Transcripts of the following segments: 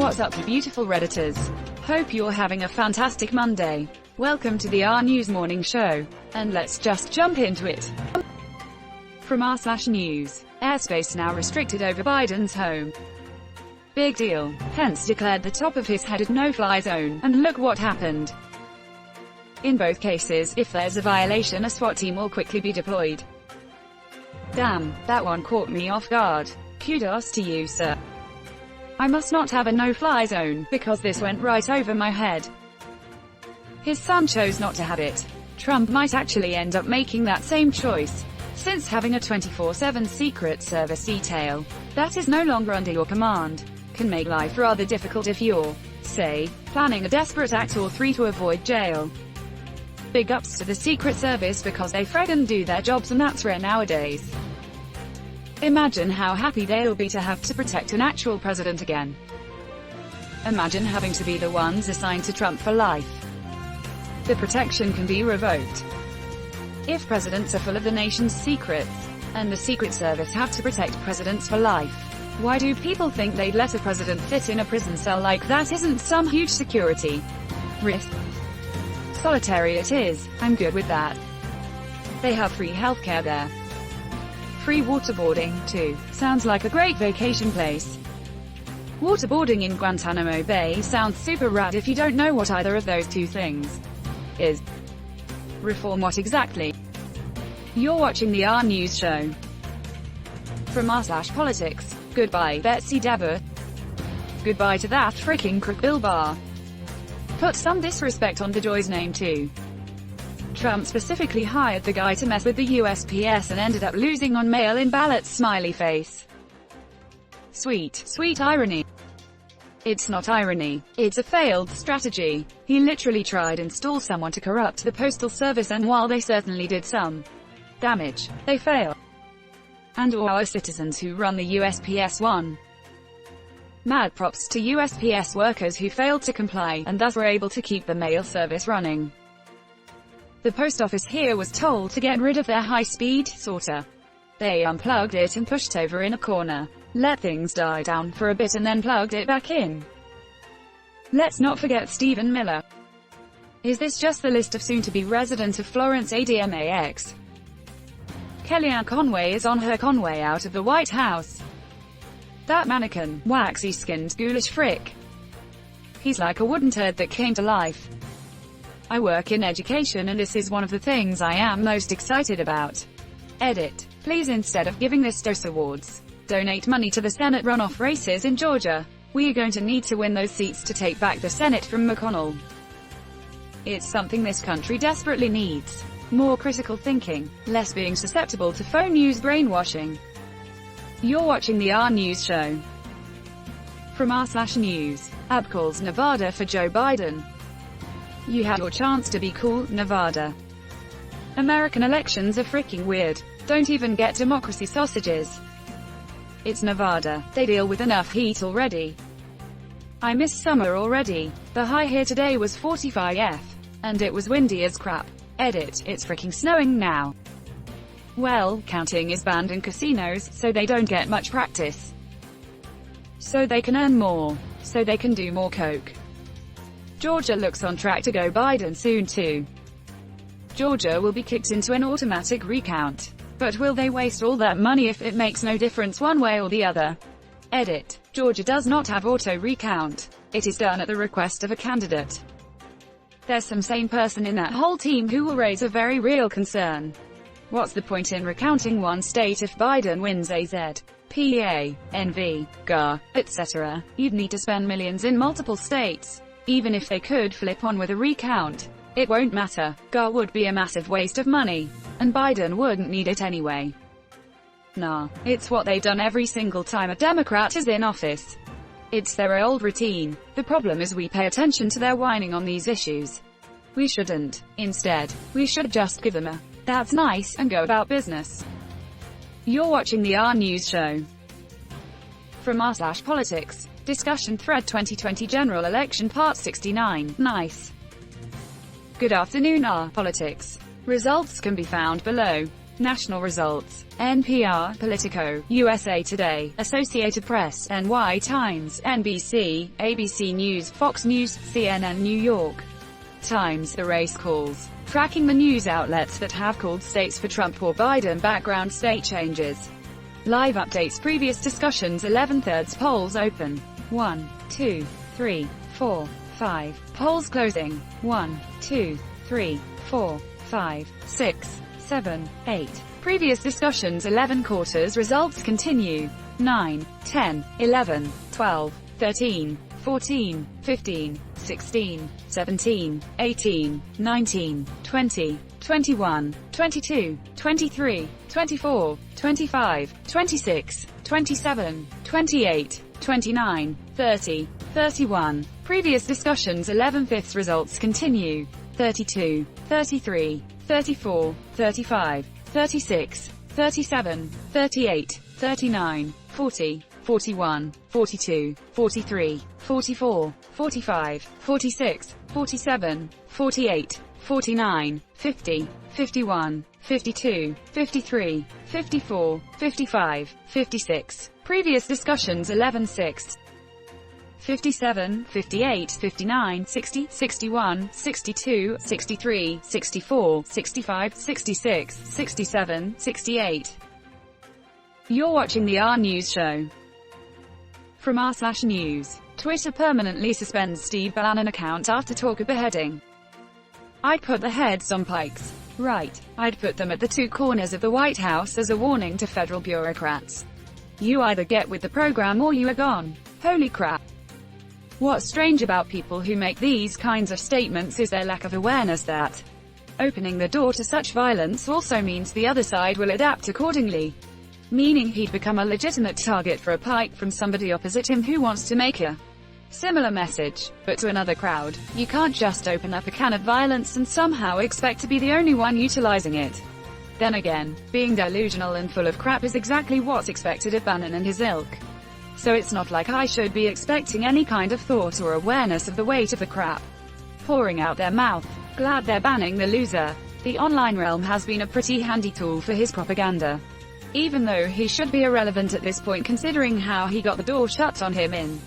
What's up, you beautiful Redditors? Hope you're having a fantastic Monday. Welcome to the RNEWS Morning Show. And let's just jump into it. From r/news. Airspace now restricted over Biden's home. Big deal. Pence declared the top of his headed no-fly zone, and look what happened. In both cases, if there's a violation, a SWAT team will quickly be deployed. Damn, that one caught me off guard. Kudos to you, sir. I must not have a no-fly zone, because this went right over my head. His son chose not to have it. Trump might actually end up making that same choice, since having a 24/7 Secret Service detail that is no longer under your command can make life rather difficult if you're, say, planning a desperate act or three to avoid jail. Big ups to the Secret Service because they friggin' do their jobs, and that's rare nowadays. Imagine how happy they'll be to have to protect an actual president again. Imagine having to be the ones assigned to Trump for life. The protection can be revoked. If presidents are full of the nation's secrets, and the Secret Service have to protect presidents for life, why do people think they'd let a president fit in a prison cell like that? Isn't some huge security risk? Solitary it is, I'm good with that. They have free healthcare there. Free waterboarding, too. Sounds like a great vacation place. Waterboarding in Guantanamo Bay sounds super rad if you don't know what either of those two things is. Reform what exactly? You're watching the RNEWS show. From r/politics. Goodbye, Betsy DeVos. Goodbye to that freaking crook Bill Barr. Put some disrespect on DeJoy's name too. Trump specifically hired the guy to mess with the USPS and ended up losing on mail-in ballots, smiley face. Sweet, sweet irony. It's not irony. It's a failed strategy. He literally tried and install someone to corrupt the Postal Service, and while they certainly did some damage, they failed. And all our citizens who run the USPS won. Mad props to USPS workers who failed to comply, and thus were able to keep the mail service running. The post office here was told to get rid of their high-speed sorter. They unplugged it and pushed over in a corner, let things die down for a bit, and then plugged it back in. Let's not forget Stephen Miller. Is this just the list of soon-to-be resident of Florence ADMAX? Kellyanne Conway is on her conway out of the White House. That mannequin, waxy-skinned ghoulish frick. He's like a wooden turd that came to life. I work in education, and this is one of the things I am most excited about. Edit. Please, instead of giving this DOS awards, donate money to the Senate runoff races in Georgia. We are going to need to win those seats to take back the Senate from McConnell. It's something this country desperately needs. More critical thinking, less being susceptible to phone news brainwashing. You're watching the RNEWS show. From r/news. App calls Nevada for Joe Biden. You had your chance to be cool, Nevada. American elections are freaking weird. Don't even get democracy sausages. It's Nevada. They deal with enough heat already. I miss summer already. The high here today was 45°F. And it was windy as crap. Edit. It's freaking snowing now. Well, counting is banned in casinos, so they don't get much practice. So they can earn more. So they can do more coke. Georgia looks on track to go Biden soon too. Georgia will be kicked into an automatic recount. But will they waste all that money if it makes no difference one way or the other? Edit. Georgia does not have auto recount. It is done at the request of a candidate. There's some sane person in that whole team who will raise a very real concern. What's the point in recounting one state if Biden wins AZ, PA, NV, GA, etc.? You'd need to spend millions in multiple states. Even if they could flip on with a recount, it won't matter. GA would be a massive waste of money, and Biden wouldn't need it anyway. Nah, it's what they've done every single time a Democrat is in office. It's their old routine. The problem is we pay attention to their whining on these issues. We shouldn't. Instead, we should just give them a "that's nice" and go about business. You're watching the RNEWS show. From r/politics. Discussion thread 2020 General Election Part 69. Nice. Good afternoon, r/politics. Results can be found below. National results: NPR, Politico, USA Today, Associated Press, NY Times, NBC, ABC News, Fox News, CNN, New York Times. The race calls: tracking the news outlets that have called states for Trump or Biden. Background state changes. Live updates. Previous discussions. 11/3 polls open. 1, 2, 3, 4, 5. Polls closing. 1, 2, 3, 4, 5, 6, 7, 8. Previous discussions. 11 quarters. Results continue. 9, 10, 11, 12, 13, 14, 15, 16, 17, 18, 19, 20, 21, 22, 23, 24, 25, 26, 27, 28, 29, 30, 31. Previous discussions. 11/5 results continue. 32, 33, 34, 35, 36, 37, 38, 39, 40, 41, 42, 43, 44, 45, 46, 47, 48, 49, 50, 51, 52, 53, 54, 55, 56. Previous discussions. 11/6. 57, 58, 59, 60, 61, 62, 63, 64, 65, 66, 67, 68. You're watching the RNEWS show. From r/news. Twitter permanently suspends Steve Bannon account after talk of beheading. I'd put the heads on pikes. Right. I'd put them at the two corners of the White House as a warning to federal bureaucrats. You either get with the program or you are gone. Holy crap. What's strange about people who make these kinds of statements is their lack of awareness that opening the door to such violence also means the other side will adapt accordingly. Meaning he'd become a legitimate target for a pike from somebody opposite him who wants to make a similar message, but to another crowd. You can't just open up a can of violence and somehow expect to be the only one utilizing it. Then again, being delusional and full of crap is exactly what's expected of Bannon and his ilk. So it's not like I should be expecting any kind of thought or awareness of the weight of the crap pouring out their mouth. Glad they're banning the loser. The online realm has been a pretty handy tool for his propaganda. Even though he should be irrelevant at this point considering how he got the door shut on him in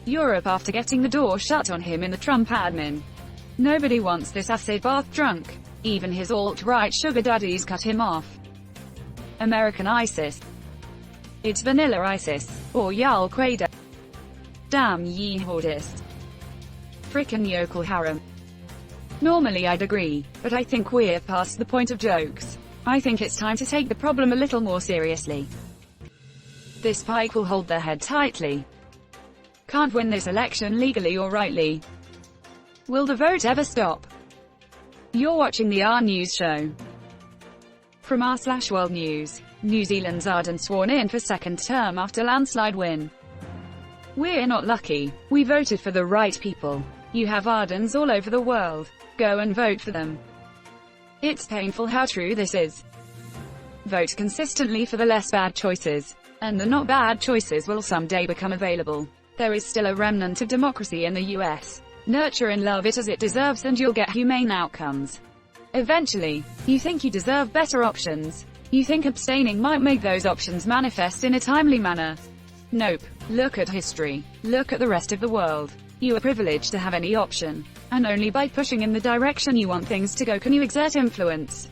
Europe after getting the door shut on him in the Trump admin. Nobody wants this acid bath drunk. Even his alt-right sugar daddies cut him off. American ISIS. It's vanilla ISIS, or Yal Qaeda. Damn ye jihadists. Frickin' yokel harem. Normally I'd agree, but I think we're past the point of jokes. I think it's time to take the problem a little more seriously. This pike will hold their head tightly. Can't win this election legally or rightly. Will the vote ever stop? You're watching the RNEWS show. From r/World News. New Zealand's Ardern sworn in for second term after landslide win. We're not lucky. We voted for the right people. You have Arderns all over the world. Go and vote for them. It's painful how true this is. Vote consistently for the less bad choices, and the not bad choices will someday become available. There is still a remnant of democracy in the US. Nurture and love it as it deserves and you'll get humane outcomes. Eventually, you think you deserve better options. You think abstaining might make those options manifest in a timely manner. Nope. Look at history. Look at the rest of the world. You are privileged to have any option. And only by pushing in the direction you want things to go can you exert influence.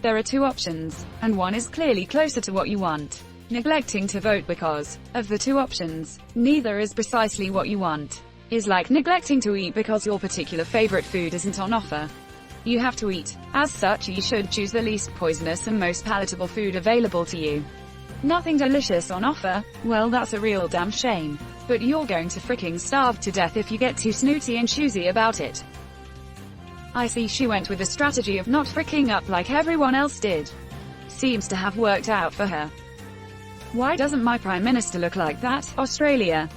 There are two options, and one is clearly closer to what you want. Neglecting to vote because of the two options, neither is precisely what you want. Is like neglecting to eat because your particular favorite food isn't on offer. You have to eat. As such, you should choose the least poisonous and most palatable food available to you. Nothing delicious on offer? Well, that's a real damn shame. But you're going to fricking starve to death if you get too snooty and choosy about it. I see she went with the strategy of not fricking up like everyone else did. Seems to have worked out for her. Why doesn't my Prime Minister look like that? Australia.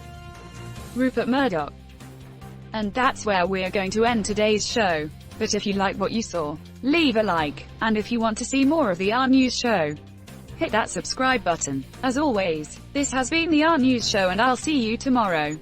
Rupert Murdoch. And that's where we're going to end today's show. But if you like what you saw, leave a like, and if you want to see more of the RNEWS show, hit that subscribe button. As always, this has been the RNEWS show and I'll see you tomorrow.